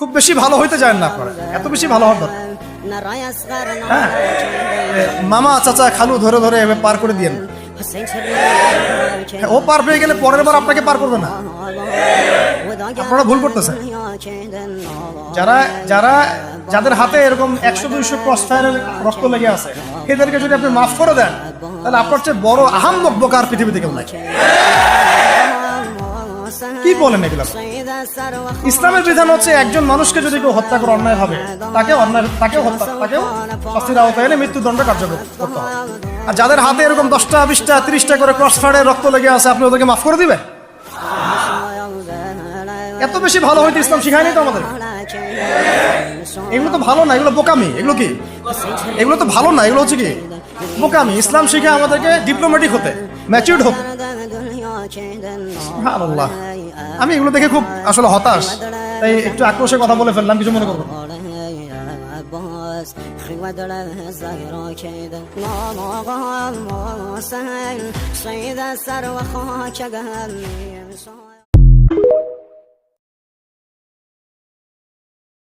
খুব বেশি ভালো হইতে চান না আপনারা, এত বেশি ভালো হওয়ার দরকার। হ্যাঁ, মামা চাচা খালু ধরে ধরে এভাবে পার করে দিয়েন। ও পার পেয়ে গেলে পরের বার আপনাকে পার করবে না। আপনারা ভুল করতেছেন। যাদের হাতে এরকম 100-200 ক্রস ফায়ারের রক্ত লেগে আছে, এদেরকে যদি আপনি মাফ করে দেন, তাহলে আপনার চেয়ে বড় আহাম বকবক আর পৃথিবীতে কেউ নাই। কি বলেন এগুলো? ইসলামের বিধান হচ্ছে একজন মানুষকে যদি কেউ হত্যা করে অন্যায় হবে, তাকেও শাস্তির আওতায় এনে মৃত্যুদণ্ড কার্যকর করতে হবে। আর যাদের হাতে এরকম 10টা 20টা 30টা করে ক্রস ফায়ারের রক্ত লেগে আছে, আপনি ওদেরকে মাফ করে দিবেন? এত বেশি ভালো হইতে ইসলাম শিখায়নি তো আমাদের। এগুলো তো ভালো না, এগুলো বোকামি। এগুলো কি? এগুলো তো ভালো না, এগুলো হচ্ছে কি বোকামি। ইসলাম শিখায় আমাদেরকে ডিপ্লোম্যাটিক হতে, ম্যাচিউরড হতে। সুবহানাল্লাহ। আমি এগুলো দেখে খুব আসলে হতাশ, তাই একটু আক্রোশে কথা বলে ফেললাম, কিছু মনে করবো না।